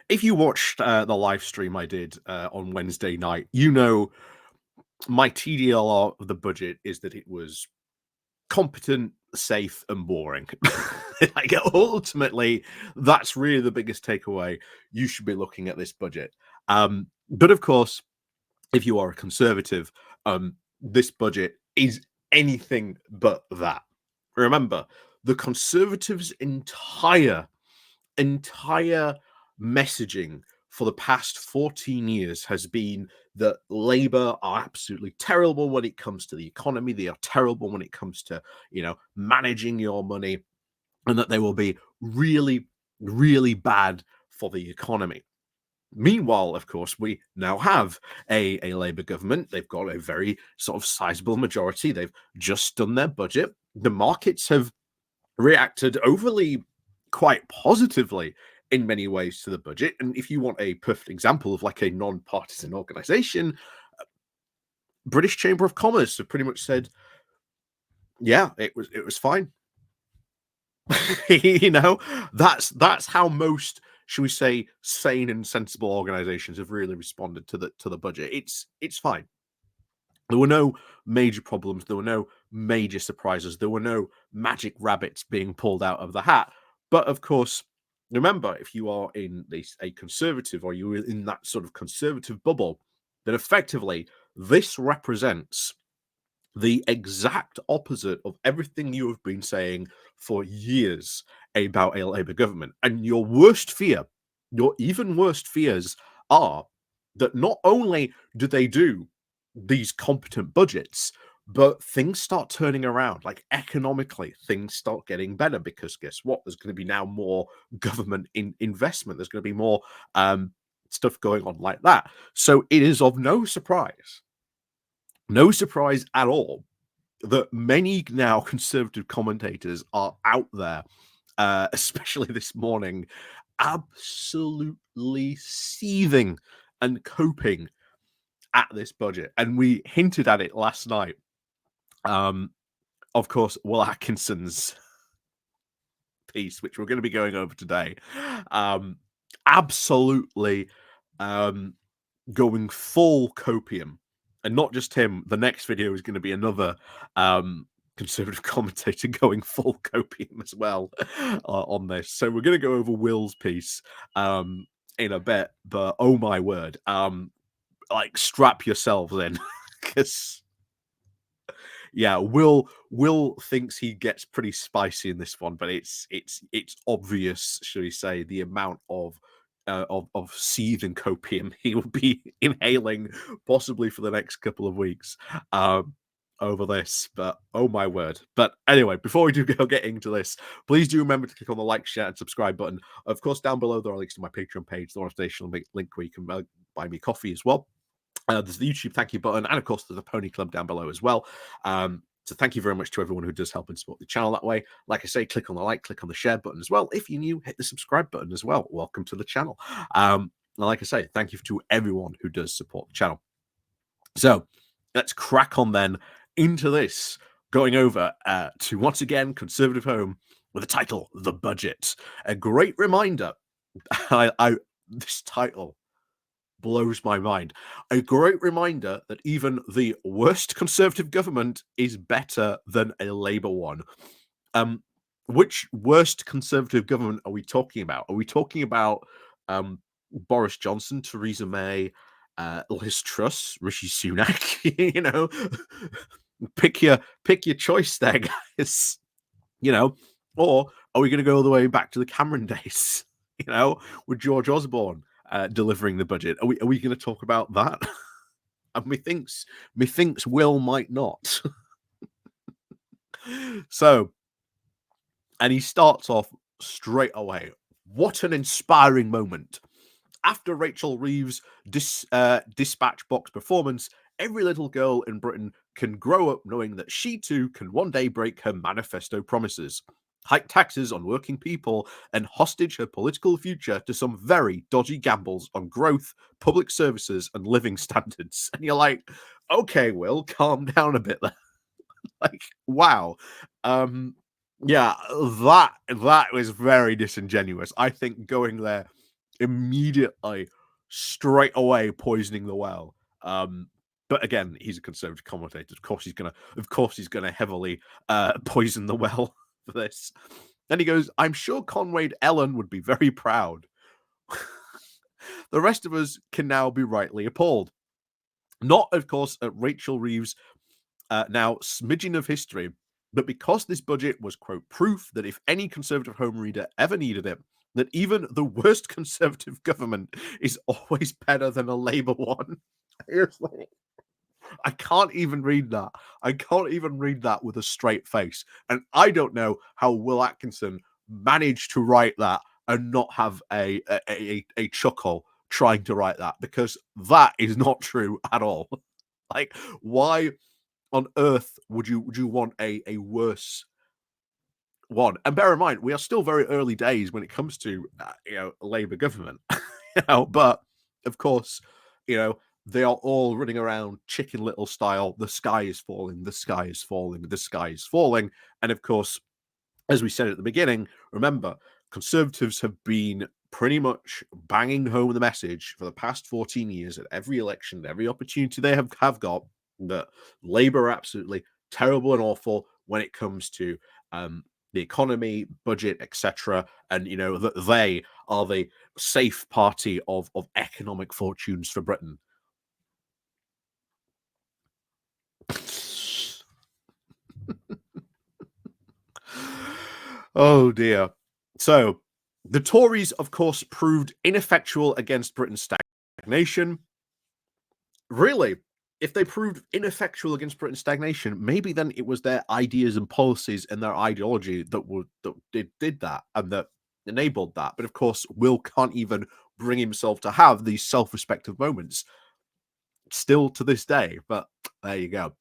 if you watched the live stream I did on Wednesday night, you know my TDLR of the budget is that it was competent, safe, and boring. Like ultimately, that's really the biggest takeaway. You should be looking at this budget. But of course, if you are a conservative, this budget is anything but that. Remember, the Conservatives' entire messaging for the past 14 years has been that Labour are absolutely terrible when it comes to the economy. They are terrible when it comes to, managing your money, and that they will be really, really bad for the economy. Meanwhile, of course, we now have a Labour government. They've got a very sort of sizable majority. They've just done their budget. The markets have reacted overly quite positively in many ways to the budget. And if you want a perfect example of like a non-partisan organization, British Chamber of Commerce have pretty much said, yeah, it was fine. That's how most, should we say, sane and sensible organizations have really responded to the budget. It's fine. There were no major problems. There were no major surprises. There were no magic rabbits being pulled out of the hat. But of course, remember, if you are in a conservative, or you're in that sort of conservative bubble, then effectively this represents the exact opposite of everything you have been saying for years about a Labour government. And your even worst fears are that not only do they do these competent budgets, but things start turning around. Like economically, things start getting better because guess what? There's going to be now more government investment. There's going to be more stuff going on like that. So it is of no surprise at all that many now conservative commentators are out there, especially this morning, absolutely seething and coping at this budget. And we hinted at it last night. Of course, Will Atkinson's piece, which we're going to be going over today, absolutely going full copium. And not just him, the next video is going to be another conservative commentator going full copium as well on this. So we're going to go over Will's piece in a bit, but oh my word, like strap yourselves in, because yeah, Will thinks he gets pretty spicy in this one, but it's obvious, shall we say, the amount of seething copium he will be inhaling, possibly for the next couple of weeks, over this. But oh my word! But anyway, before we do get into this, please do remember to click on the like, share, and subscribe button. Of course, down below there are links to my Patreon page, the notification link where you can buy me coffee as well. There's the YouTube thank you button, and of course, there's a Pony Club down below as well. So thank you very much to everyone who does help and support the channel that way. Like I say, click on the like, click on the share button as well. If you're new, hit the subscribe button as well. Welcome to the channel. Like I say, thank you to everyone who does support the channel. So let's crack on then into this, going over to, once again, Conservative Home with the title, The Budget. A great reminder. This title blows my mind. A great reminder that even the worst Conservative government is better than a Labour one. Which worst Conservative government are we talking about? Are we talking about Boris Johnson, Theresa May, Liz Truss, Rishi Sunak? Pick your choice there, guys. Or are we going to go all the way back to the Cameron days? With George Osborne delivering the budget. Are we going to talk about that? And methinks Will might not. So, and he starts off straight away. What an inspiring moment. After Rachel Reeves' dispatch box performance, every little girl in Britain can grow up knowing that she too can one day break her manifesto promises, hike taxes on working people, and hostage her political future to some very dodgy gambles on growth, public services, and living standards. And you're like, okay, Will, calm down a bit there. Like, wow. Yeah, that was very disingenuous. I think going there immediately, straight away, poisoning the well. But again, he's a conservative commentator. Of course, he's gonna heavily poison the well for this. Then he goes, "I'm sure Conway Ellen would be very proud. The rest of us can now be rightly appalled. Not, of course, at Rachel Reeves' now smidgen of history, but because this budget was, quote, proof that if any Conservative home reader ever needed it, that even the worst Conservative government is always better than a Labour one." Seriously. I can't even read that. I can't even read that with a straight face. And I don't know how Will Atkinson managed to write that and not have a chuckle trying to write that, because that is not true at all. Like, why on earth would you want a worse one? And bear in mind, we are still very early days when it comes to Labour government, But of course, you know they are all running around Chicken Little style. The sky is falling. The sky is falling. The sky is falling. And of course, as we said at the beginning, remember, Conservatives have been pretty much banging home the message for the past 14 years at every election, every opportunity they have got, that Labour are absolutely terrible and awful when it comes to the economy, budget, etc. And that they are the safe party of economic fortunes for Britain. Oh dear. So the Tories, of course, proved ineffectual against Britain's stagnation. Really, if they proved ineffectual against Britain's stagnation, maybe then it was their ideas and policies and their ideology that did that and that enabled that. But of course, Will can't even bring himself to have these self-respective moments still to this day. But there you go.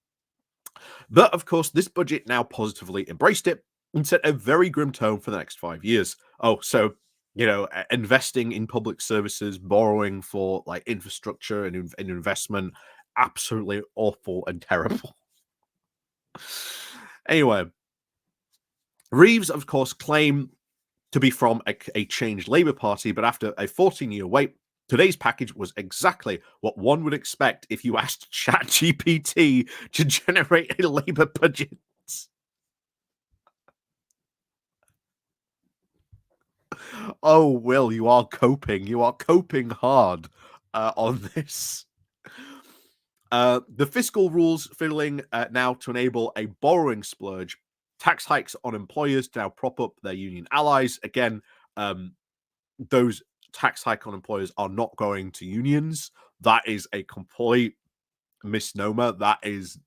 But of course, this budget now positively embraced it and set a very grim tone for the next 5 years. Oh, so investing in public services, borrowing for like infrastructure and investment, absolutely awful and terrible. Anyway, Reeves, of course, claimed to be from a changed Labour Party, but after a 14-year wait, today's package was exactly what one would expect if you asked ChatGPT to generate a Labour budget. Oh, Will, you are coping. You are coping hard on this. The fiscal rules fiddling now to enable a borrowing splurge, tax hikes on employers to now prop up their union allies. Again, those tax hike on employers are not going to unions. That is a complete misnomer. That is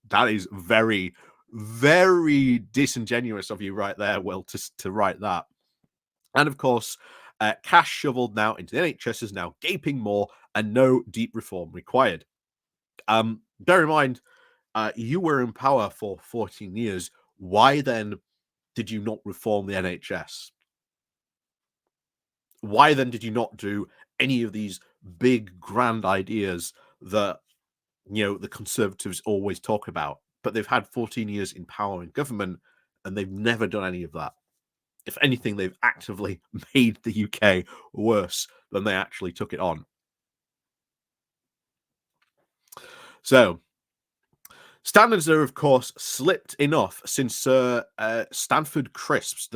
very, very disingenuous of you right there, Will, to write that. And of course, cash shoveled now into the NHS is now gaping more, and no deep reform required. Bear in mind, you were in power for 14 years. Why then did you not reform the NHS? Why then did you not do any of these big, grand ideas that the Conservatives always talk about? But they've had 14 years in power and government, and they've never done any of that. If anything, they've actively made the UK worse than they actually took it on. So, standards are, of course, slipped enough since Stanford Crisps,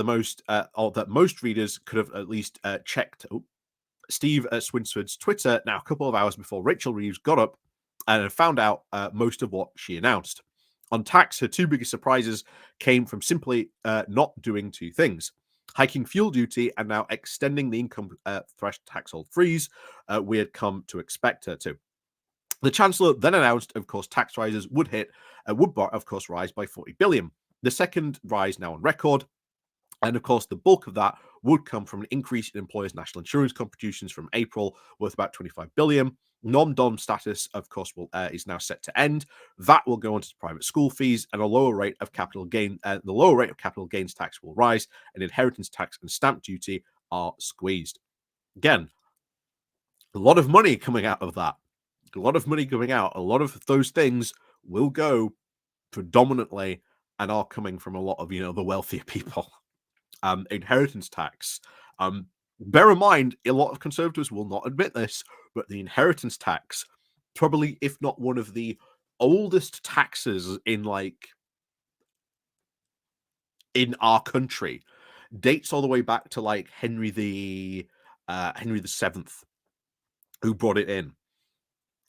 or that most readers could have at least checked Steve Swinsford's Twitter now a couple of hours before Rachel Reeves got up and found out most of what she announced. On tax, her two biggest surprises came from simply not doing two things: hiking fuel duty and now extending the income threshold freeze we had come to expect her to. The Chancellor then announced, of course, tax rises would of course, rise by 40 billion. The second rise now on record. And of course, the bulk of that would come from an increase in employers' national insurance contributions from April, worth about 25 billion. Non-dom status, of course, is now set to end. That will go on to private school fees, and a lower rate of capital gain. The lower rate of capital gains tax will rise, and inheritance tax and stamp duty are squeezed. Again, a lot of money coming out of that. A lot of money going out. A lot of those things will go predominantly and are coming from a lot of the wealthier people. Inheritance tax. Bear in mind, a lot of conservatives will not admit this, but the inheritance tax, probably if not one of the oldest taxes in our country, dates all the way back to like Henry the Seventh, who brought it in,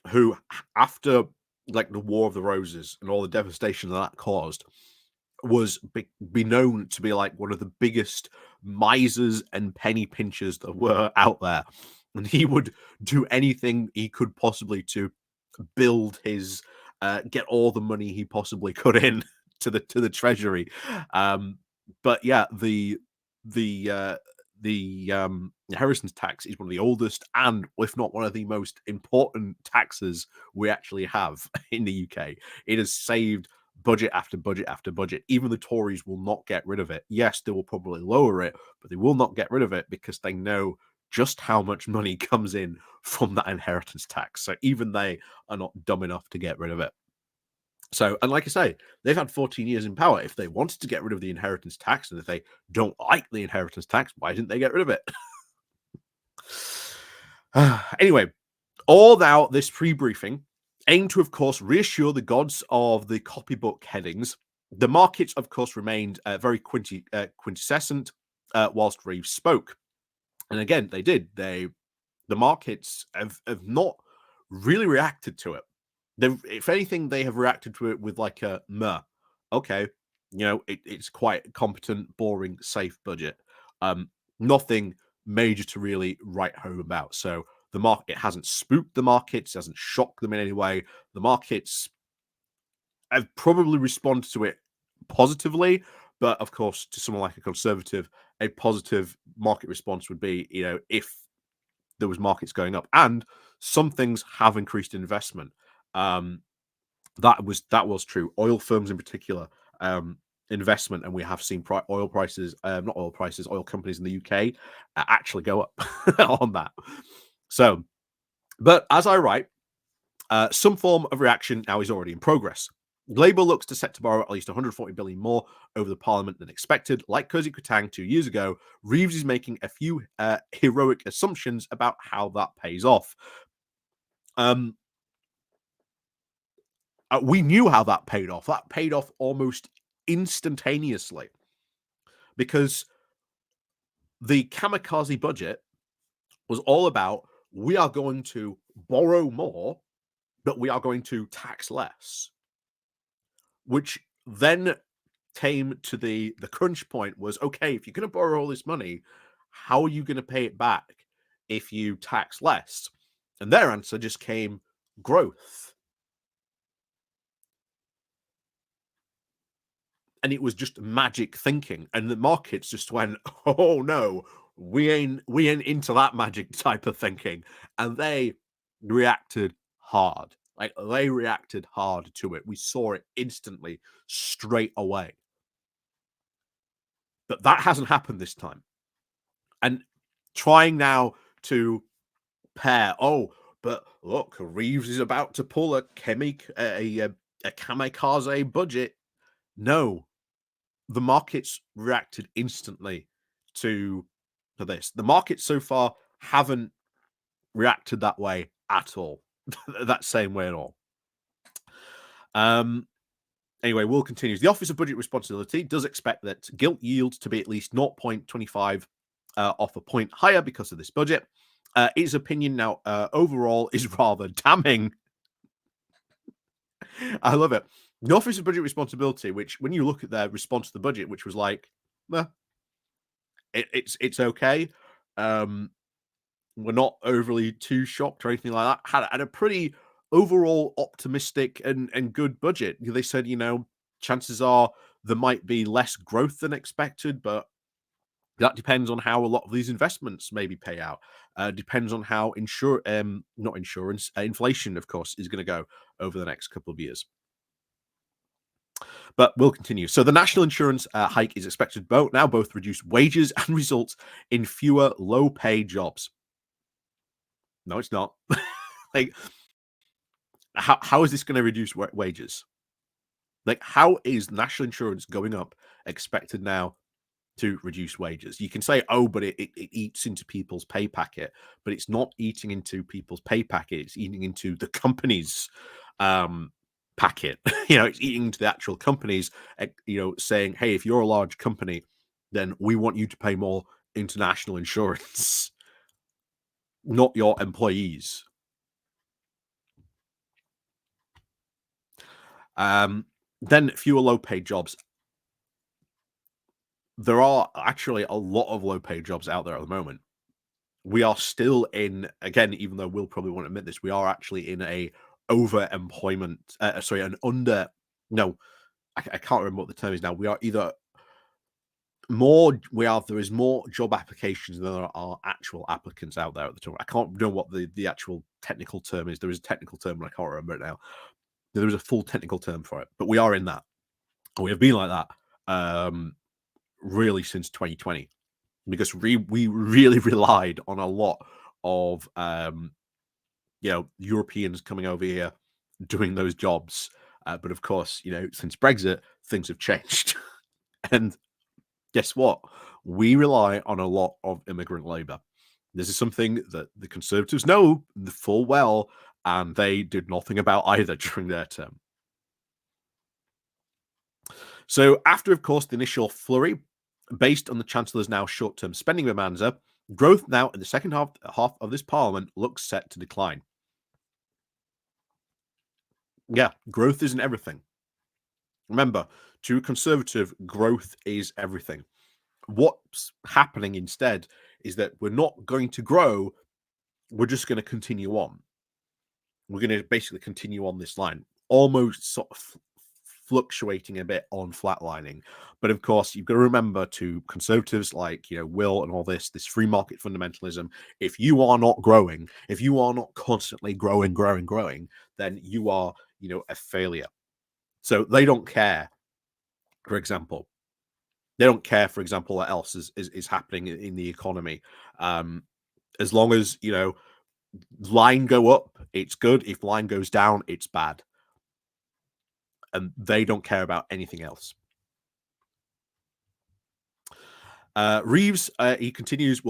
who after like the War of the Roses and all the devastation that caused, was be known to be like one of the biggest misers and penny pinchers that were out there, and he would do anything he could possibly to build his get all the money he possibly could in to the treasury. But yeah, the uh, the inheritance tax is one of the oldest and, if not one of the most important taxes we actually have in the UK. It has saved budget after budget after budget. Even the Tories will not get rid of it. Yes, they will probably lower it, but they will not get rid of it because they know just how much money comes in from that inheritance tax. So even they are not dumb enough to get rid of it. So, and like I say, they've had 14 years in power. If they wanted to get rid of the inheritance tax, and if they don't like the inheritance tax, why didn't they get rid of it? Anyway, all now this pre-briefing aimed to, of course, reassure the gods of the copybook headings. The markets, of course, remained very quintessent whilst Reeves spoke. And again, they did. The markets have not really reacted to it. If anything, they have reacted to it with like a meh. Okay, it's quite a competent, boring, safe budget. Nothing major to really write home about. So the market hasn't spooked the markets, hasn't shocked them in any way. The markets have probably responded to it positively, but of course, to someone like a conservative, a positive market response would be, if there was markets going up, and some things have increased investment. That was true. Oil firms in particular, investment, and we have seen oil prices, not oil prices, oil companies in the UK actually go up on that. So, but as I write, some form of reaction now is already in progress. Labour looks to set to borrow at least 140 billion more over the Parliament than expected. Like Cozy Kutang 2 years ago, Reeves is making a few heroic assumptions about how that pays off. We knew how that paid off. That paid off almost instantaneously because the kamikaze budget was all about, we are going to borrow more, but we are going to tax less, which then came to the crunch point was, okay, if you're going to borrow all this money, how are you going to pay it back if you tax less? And their answer just came, growth. And it was just magic thinking, and the markets just went, oh no, we ain't into that magic type of thinking. And they reacted hard. Like, they reacted hard to it. We saw it instantly, straight away. But that hasn't happened this time. And trying now to pair, oh, but look, Reeves is about to pull a kamikaze budget. No, the markets reacted instantly to this. The markets so far haven't reacted that way at all. That same way at all. Anyway, Will continues. The Office of Budget Responsibility does expect that gilt yields to be at least 0.25 off a point higher because of this budget. Its opinion now overall is rather damning. I love it. The Office of Budget Responsibility, which when you look at their response to the budget, which was like, it's okay. We're not overly too shocked or anything like that. Had a pretty overall optimistic and good budget. They said, chances are there might be less growth than expected, but that depends on how a lot of these investments maybe pay out. Depends on how not insurance, inflation, of course, is going to go over the next couple of years. But we'll continue. So the national insurance hike is expected to both reduce wages and result in fewer low-paid jobs. No, it's not. Like, how is this going to reduce wages? Like, how is national insurance going up expected now to reduce wages. You can say, oh, but it eats into people's pay packet, but it's not eating into people's pay packet. It's eating into the company's packet. It's eating into the actual companies, saying, hey, if you're a large company, then we want you to pay more international insurance, not your employees. Then fewer low-paid jobs. There are actually a lot of low-paid jobs out there at the moment. We are still in, again, even though Will probably won't admit this, we are actually in a overemployment. Sorry, an under. No, I can't remember what the term is now. We are either more. There is more job applications than there are actual applicants out there at the time. I can't know what the actual technical term is. There is a technical term, but I can't remember it now. There is a full technical term for it, but we are in that. We have been like that really since 2020 because we really relied on a lot of Europeans coming over here doing those jobs. But of course, since Brexit, things have changed. And guess what? We rely on a lot of immigrant labor. This is something that the Conservatives know full well, and they did nothing about either during their term. So after, of course, the initial flurry, based on the Chancellor's now short-term spending bonanza, growth now in the second half of this parliament looks set to decline. Yeah, growth isn't everything. Remember, to a Conservative, growth is everything. What's happening instead is that we're not going to grow, we're just going to continue on. We're going to basically continue on this line, almost sort of fluctuating a bit on flatlining. But of course, you've got to remember, to Conservatives like Will and all this free market fundamentalism, if you are not growing, if you are not constantly growing, then you are a failure. So they don't care. For example, they don't care, for example, what else is happening in the economy. As long as line go up, it's good. If line goes down, it's bad. And they don't care about anything else. Reeves, he continues,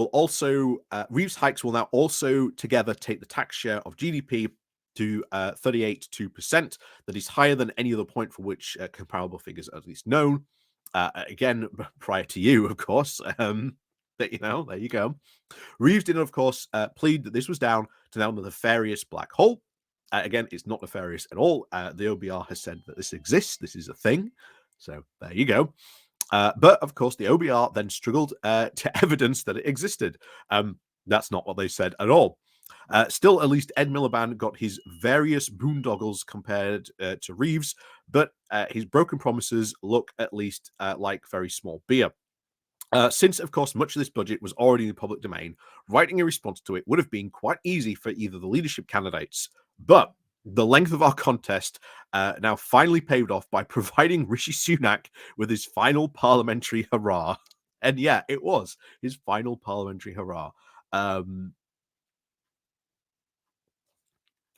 Reeves hikes will now also together take the tax share of GDP to 38.2%. That is higher than any other point for which comparable figures are at least known. Again, prior to you, of course. There you go. Reeves did, of course, plead that this was down to now the nefarious black hole. Again, it's not nefarious at all. The OBR has said that this exists. This is a thing. So there you go. But of course, the OBR then struggled to evidence that it existed. That's not what they said at all. Still, at least Ed Miliband got his various boondoggles compared to Reeves, but his broken promises look at least like very small beer. Since, of course, much of this budget was already in the public domain, writing a response to it would have been quite easy for either the leadership candidates. But the length of our contest now finally paid off by providing Rishi Sunak with his final parliamentary hurrah. And yeah, it was his final parliamentary hurrah.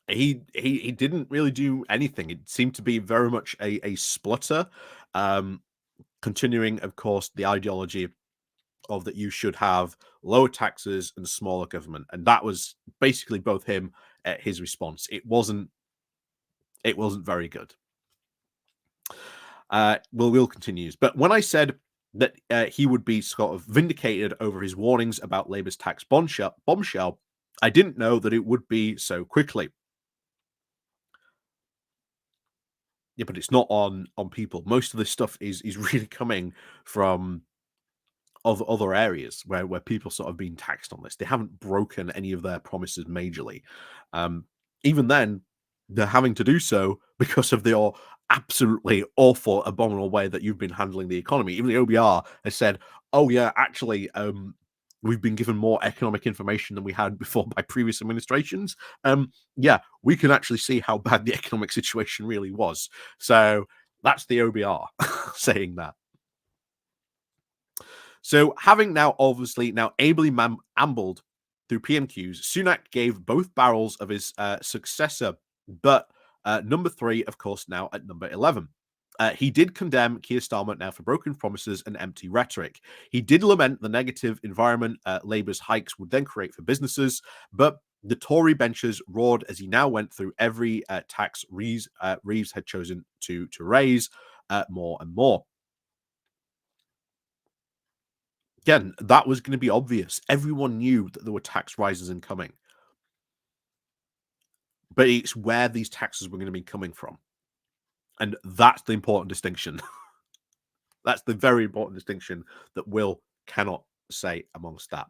He didn't really do anything. It seemed to be very much a splutter, continuing, of course, the ideology of that you should have lower taxes and smaller government, and that was basically both him his response. It wasn't very good. Will continues, but when I said that he would be sort of vindicated over his warnings about Labour's tax bombshell, I didn't know that it would be so quickly. Yeah, but it's not on people. Most of this stuff is really coming from other areas where people sort of being taxed on this. They haven't broken any of their promises majorly. Even then, they're having to do so because of the absolutely awful, abominable way that you've been handling the economy. Even the OBR has said, "Oh yeah, actually, we've been given more economic information than we had before by previous administrations. Yeah, we can actually see how bad the economic situation really was." So that's the OBR saying that. So, having now obviously ably ambled through PMQs, Sunak gave both barrels of his successor, but number 3, of course, now at number 11. He did condemn Keir Starmer now for broken promises and empty rhetoric. He did lament the negative environment Labour's hikes would then create for businesses, but the Tory benches roared as he now went through every tax Reeves had chosen to raise more and more. Again, that was going to be obvious. Everyone knew that there were tax rises incoming. But it's where these taxes were going to be coming from. And that's the important distinction. That's the very important distinction that Will cannot say amongst that.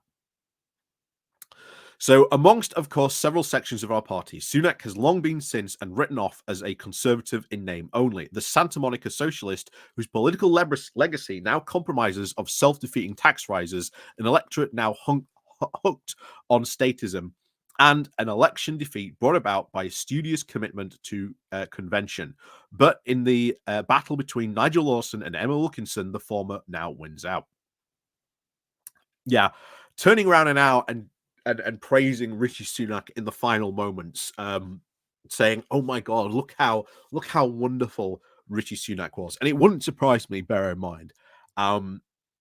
So, amongst, of course, several sections of our party, Sunak has long been since and written off as a conservative in name only, the Santa Monica socialist whose political legacy now compromises of self-defeating tax rises, an electorate now hooked on statism, and an election defeat brought about by a studious commitment to convention. But in the battle between Nigel Lawson and Emma Wilkinson, the former now wins out. Yeah, turning around now and praising Rishi Sunak in the final moments, saying, "Oh my God, look how wonderful Rishi Sunak was," and it wouldn't surprise me. Bear in mind,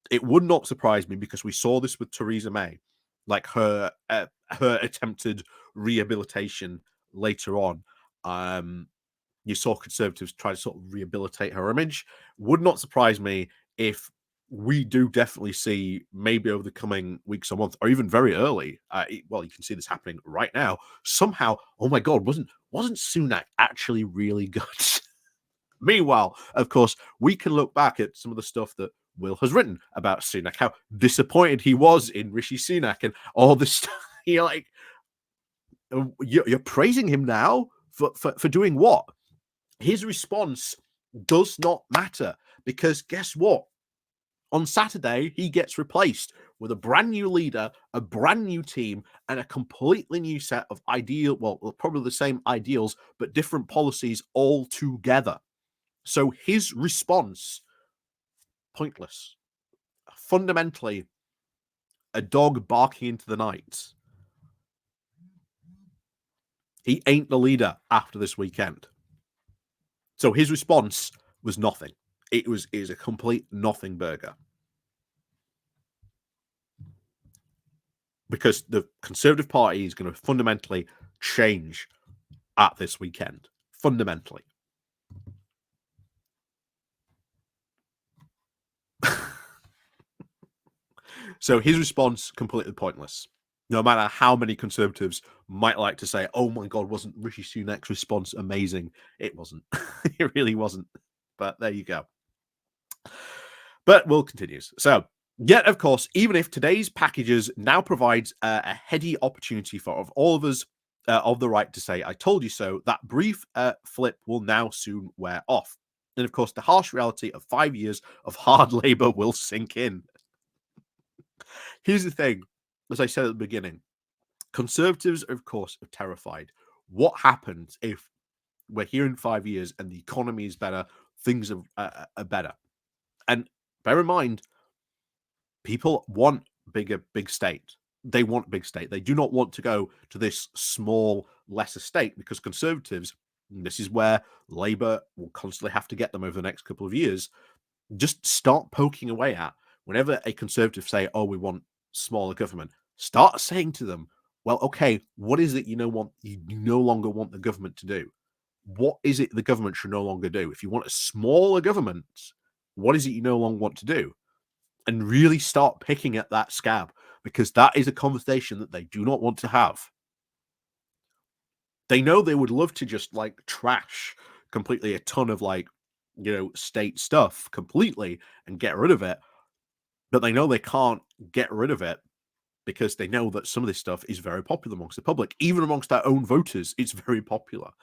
it would not surprise me because we saw this with Theresa May, like her attempted rehabilitation later on. You saw Conservatives try to sort of rehabilitate her image. Would not surprise me if we do definitely see, maybe over the coming weeks or months, or even very early. Well, you can see this happening right now. Somehow, oh my God, wasn't Sunak actually really good? Meanwhile, of course, we can look back at some of the stuff that Will has written about Sunak, how disappointed he was in Rishi Sunak, and all this stuff. You're like, you're praising him now for doing what? His response does not matter, because guess what? On Saturday, he gets replaced with a brand new leader, a brand new team, and a completely new set of probably the same ideals, but different policies all together. So his response, pointless. Fundamentally, a dog barking into the night. He ain't the leader after this weekend. So his response was nothing. It is a complete nothing burger. Because the Conservative Party is going to fundamentally change at this weekend. Fundamentally. So his response, completely pointless. No matter how many Conservatives might like to say, "Oh my God, wasn't Rishi Sunak's response amazing?" It wasn't. It really wasn't. But there you go. But Will continues. So, yet, of course, even if today's packages now provides a heady opportunity for all of us of the right to say, "I told you so," that brief flip will now soon wear off. And of course, the harsh reality of 5 years of hard labor will sink in. Here's the thing, as I said at the beginning, Conservatives, of course, are terrified. What happens if we're here in 5 years and the economy is better, things are better? And bear in mind, people want big state. They want big state. They do not want to go to this small, lesser state, because Conservatives, this is where Labour will constantly have to get them over the next couple of years, just start poking away at. Whenever a Conservative say, "Oh, we want smaller government," start saying to them, "Well, okay, what is it you no longer want the government to do? What is it the government should no longer do? If you want a smaller government, what is it you no longer want to do?" And really start picking at that scab, because that is a conversation that they do not want to have. They know they would love to just like trash completely a ton of state stuff completely and get rid of it, but they know they can't get rid of it because they know that some of this stuff is very popular amongst the public, even amongst their own voters. It's very popular.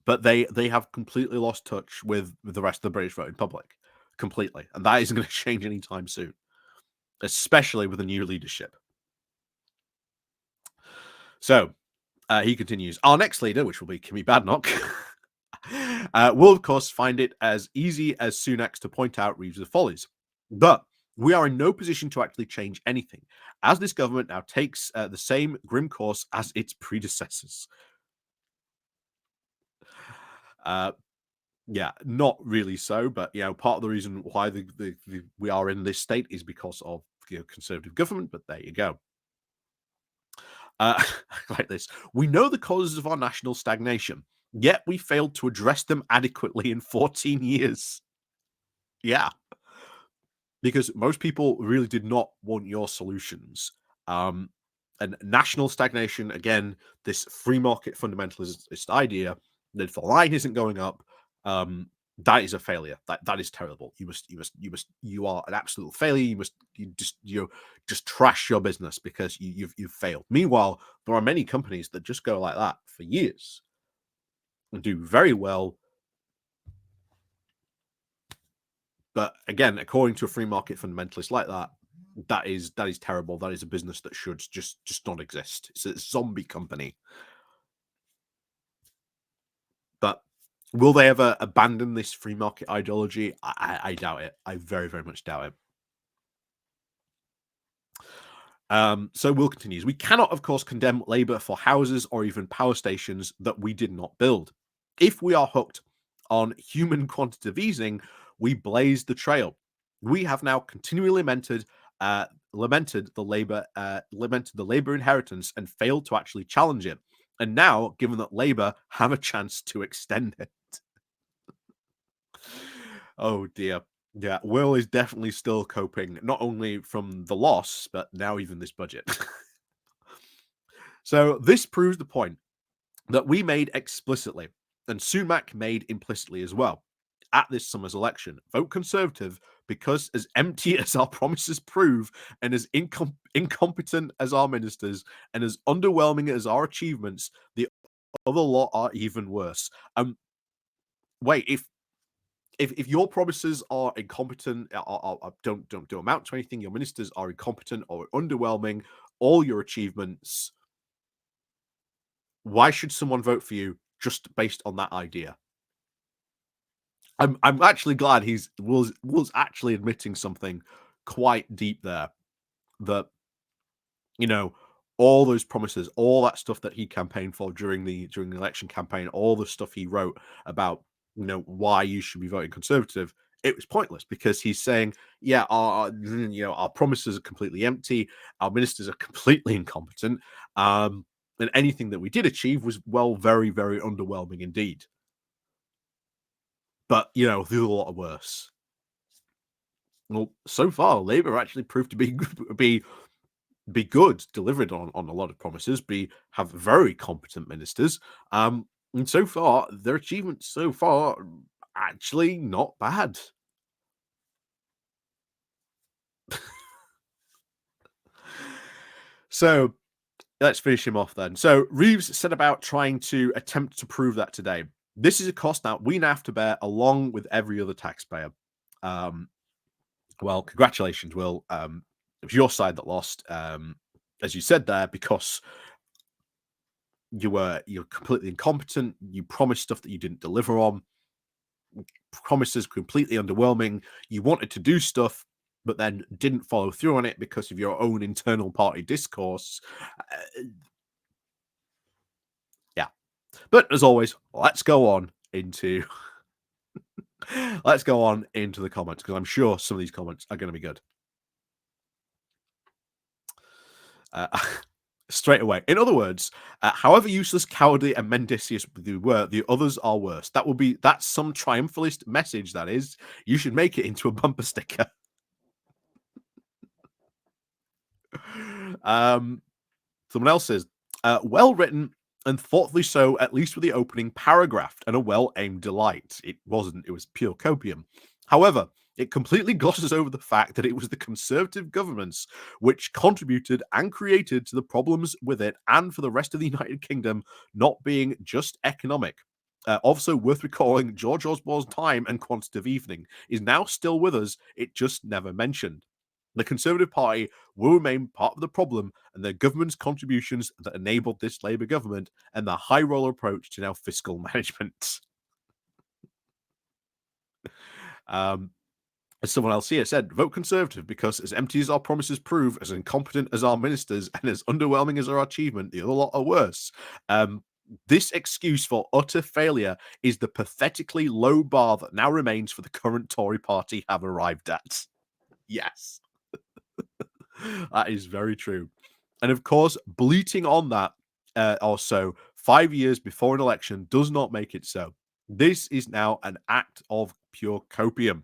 But they have completely lost touch with the rest of the British voting public, completely, and that isn't going to change anytime soon, especially with the new leadership. So he continues. Our next leader, which will be Kimmy Badenoch, will of course find it as easy as Sunak's to point out Reeves' follies, but we are in no position to actually change anything, as this government now takes the same grim course as its predecessors. Uh, yeah, not really so, but part of the reason why we are in this state is because of conservative government. But there you go. Uh, like this, we know the causes of our national stagnation, yet we failed to address them adequately in 14 years. Yeah, because most people really did not want your solutions. Um, and national stagnation, again, this free market fundamentalist idea that if the line isn't going up, um, that is a failure. That is terrible. You are an absolute failure. You just trash your business because you've failed. Meanwhile, there are many companies that just go like that for years and do very well. But again, according to a free market fundamentalist like that, that is terrible. That is a business that should just not exist. It's a zombie company. But will they ever abandon this free market ideology? I doubt it. I very, very much doubt it. So Will continues. We cannot, of course, condemn Labour for houses or even power stations that we did not build. If we are hooked on human quantitative easing, we blaze the trail. We have now continually lamented the Labour inheritance and failed to actually challenge it. And now, given that Labour have a chance to extend it. Oh dear. Yeah, Will is definitely still coping, not only from the loss, but now even this budget. So this proves the point that we made explicitly, and Sunak made implicitly as well, at this summer's election. Vote Conservative because, as empty as our promises prove, and as incompetent as our ministers, and as underwhelming as our achievements, the other lot are even worse. Wait, if your promises are incompetent, don't amount to anything, your ministers are incompetent or underwhelming, all your achievements, why should someone vote for you just based on that idea? I'm actually glad was actually admitting something quite deep there, that you know all those promises, all that stuff that he campaigned for during the election campaign, all the stuff he wrote about why you should be voting Conservative, it was pointless because he's saying, yeah, our promises are completely empty, our ministers are completely incompetent, and anything that we did achieve was, well, very, very underwhelming indeed. But there's a lot of worse. Well, so far, Labour actually proved to be good, delivered on a lot of promises, have very competent ministers. And so far, their achievements so far actually not bad. So let's finish him off then. So Reeves said about trying to attempt to prove that today. This is a cost now we now have to bear along with every other taxpayer. Um, well, congratulations, Will. It was your side that lost, as you said there, because you're completely incompetent. You promised stuff that you didn't deliver on. Promises completely underwhelming. You wanted to do stuff, but then didn't follow through on it because of your own internal party discourse. Yeah, but as always, let's go on into the comments because I'm sure some of these comments are going to be good. Uh, straight away. In other words, however useless, cowardly, and mendacious they were, the others are worse. That's some triumphalist message. That is, you should make it into a bumper sticker. Someone else says, well written and thoughtfully so, at least with the opening paragraph, and a well-aimed delight. It wasn't, it was pure copium. However, it completely glosses over the fact that it was the Conservative governments which contributed and created to the problems with it and for the rest of the United Kingdom not being just economic. Also worth recalling, George Osborne's time and quantitative evening is now still with us. It just never mentioned. The Conservative Party will remain part of the problem, and their government's contributions that enabled this Labour government and their high roller approach to now fiscal management. As someone else here said, vote Conservative because as empty as our promises prove, as incompetent as our ministers, and as underwhelming as our achievement, the other lot are worse. This excuse for utter failure is the pathetically low bar that now remains for the current Tory party have arrived at. Yes, that is very true. And of course, bleating on that also 5 years before an election does not make it so. This is now an act of pure copium.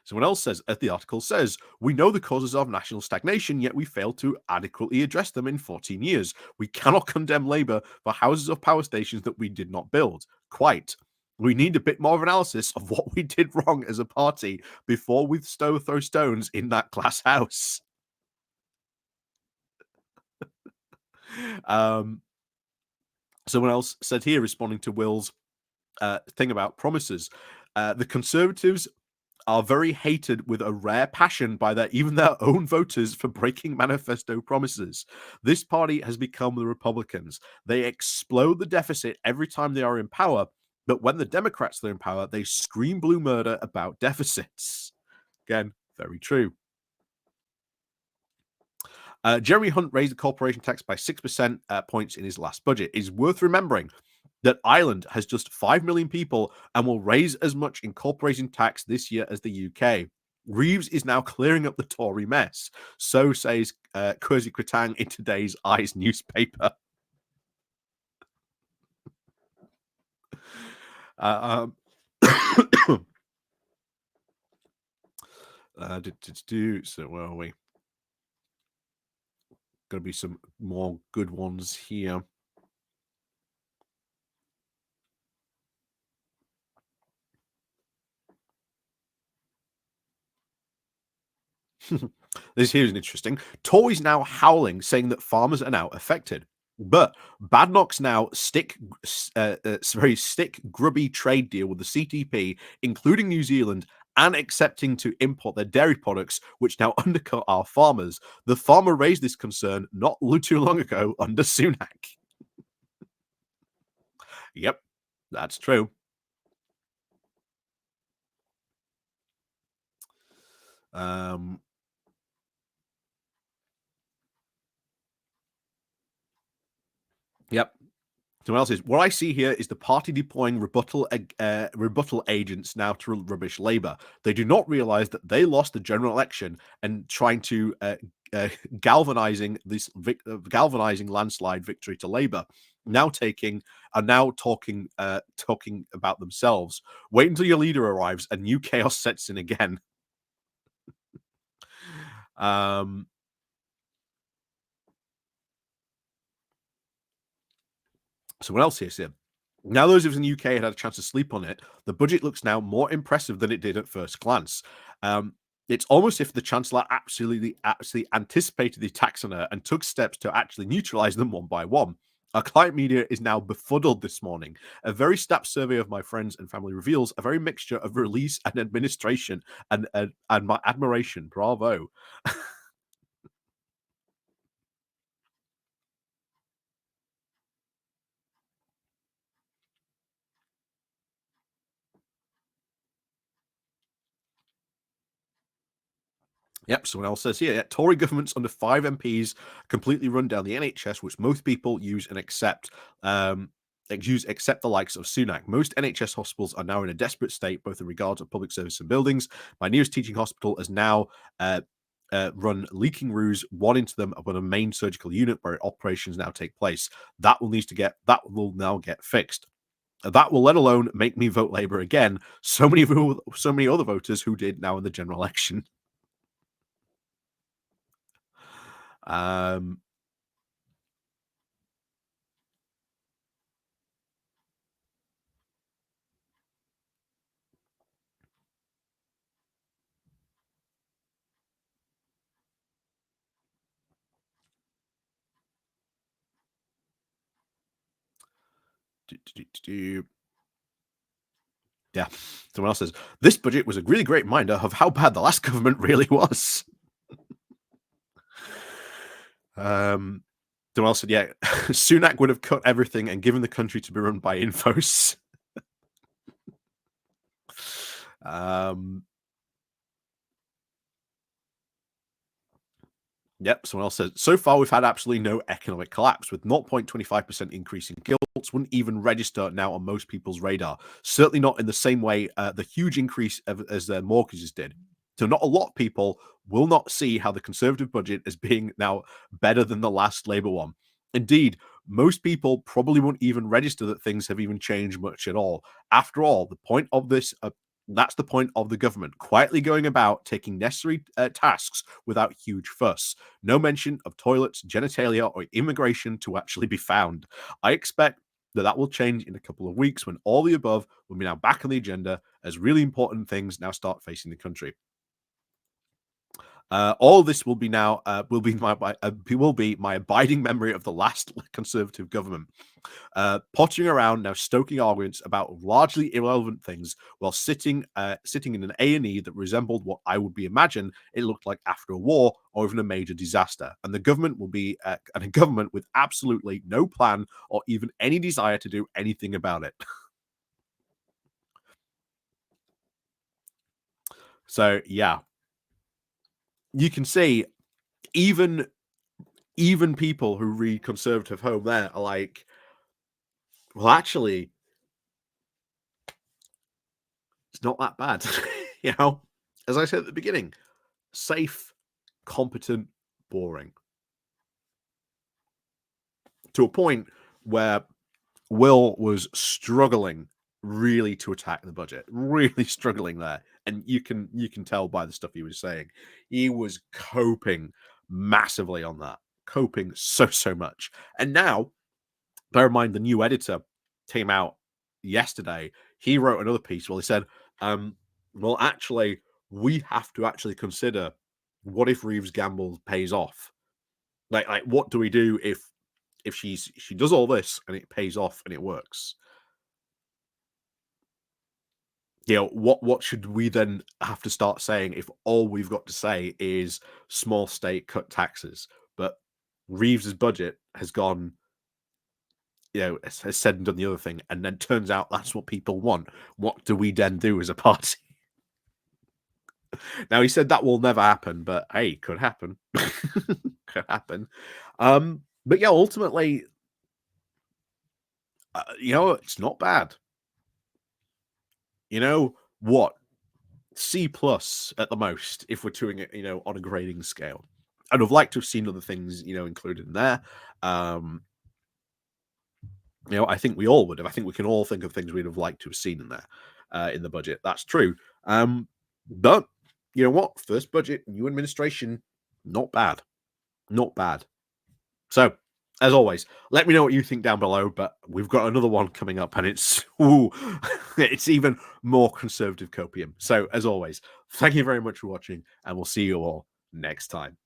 Someone else says, as the article says, we know the causes of national stagnation, yet we failed to adequately address them in 14 years. We cannot condemn Labour for houses of power stations that we did not build. Quite. We need a bit more of analysis of what we did wrong as a party before we throw stones in that glass house. Um, someone else said here, responding to Will's thing about promises, the Conservatives are very hated with a rare passion by even their own voters for breaking manifesto promises. This party has become the Republicans. They explode the deficit every time they are in power, but when the Democrats are in power, they scream blue murder about deficits. Again, very true. Jeremy Hunt raised the corporation tax by 6% points in his last budget. It's worth remembering that Ireland has just 5 million people and will raise as much in corporation tax this year as the UK. Reeves is now clearing up the Tory mess. So says Kwasi Kwarteng in today's Eyes newspaper. Uh, so where are we? Going to be some more good ones here. This here is interesting. Tories now howling, saying that farmers are now affected. But Badnock's now very stick grubby trade deal with the CTP, including New Zealand, and accepting to import their dairy products, which now undercut our farmers. The farmer raised this concern not too long ago under Sunak. Yep, that's true. Yep. Someone else is what I see here is the party deploying rebuttal agents now to rubbish Labour. They do not realise that they lost the general election and trying to galvanising landslide victory to Labour. Now talking about themselves. Wait until your leader arrives and new chaos sets in again. Someone else here said, now those of us in the UK had a chance to sleep on it, the budget looks now more impressive than it did at first glance. It's almost if the Chancellor absolutely anticipated the attacks on her and took steps to actually neutralise them one by one. Our client media is now befuddled this morning. A very stat survey of my friends and family reveals a very mixture of release and administration and my admiration. Bravo. Yep, someone else says here, yeah, Tory governments under 5 MPs completely run down the NHS, which most people use and accept. Except the likes of Sunak. Most NHS hospitals are now in a desperate state, both in regards of public service and buildings. My nearest teaching hospital has now run leaking roofs, one into them upon a main surgical unit where operations now take place. That will now get fixed. That will let alone make me vote Labour again. So many other voters who did now in the general election. Um, Yeah. Someone else says, this budget was a really great reminder of how bad the last government really was. Someone else said, yeah, Sunak would have cut everything and given the country to be run by infos. Yep, someone else says, so far we've had absolutely no economic collapse, with 0.25% increase in gilts wouldn't even register now on most people's radar. Certainly not in the same way the huge increase as their mortgages did. So not a lot of people will not see how the Conservative budget is being now better than the last Labour one. Indeed, most people probably won't even register that things have even changed much at all. After all, the point of this that's the point of the government, quietly going about taking necessary tasks without huge fuss. No mention of toilets, genitalia, or immigration to actually be found. I expect that will change in a couple of weeks when all the above will be now back on the agenda as really important things now start facing the country. All this will be now will be my abiding memory of the last Conservative government. Pottering around now, stoking arguments about largely irrelevant things while sitting in an A&E that resembled what I would be imagine it looked like after a war or even a major disaster. And the government will be a government with absolutely no plan or even any desire to do anything about it. So yeah, you can see even people who read Conservative Home there are like, well, actually, it's not that bad. You know, as I said at the beginning, safe, competent, boring. To a point where Will was struggling really to attack the budget, really struggling there. And you can tell by the stuff he was saying. He was coping massively on that, coping so much. And now, bear in mind, the new editor came out yesterday. He wrote another piece. Well, he said, well, actually, we have to actually consider what if Reeves' gamble pays off? Like what do we do if she does all this and it pays off and it works? You know, what should we then have to start saying if all we've got to say is small state cut taxes? But Reeves's budget has gone, has said and done the other thing, and then turns out that's what people want. What do we then do as a party? Now he said that will never happen, but hey, could happen. Could happen. But yeah, ultimately, it's not bad. You know what? C plus at the most if we're doing it, on a grading scale. I'd have liked to have seen other things, included in there. Um, I think we all would have. I think we can all think of things we'd have liked to have seen in there, in the budget. That's true. But you know what? First budget, new administration, not bad. Not bad. So, as always, let me know what you think down below. But we've got another one coming up, and it's it's even more conservative copium. So, as always, thank you very much for watching, and we'll see you all next time.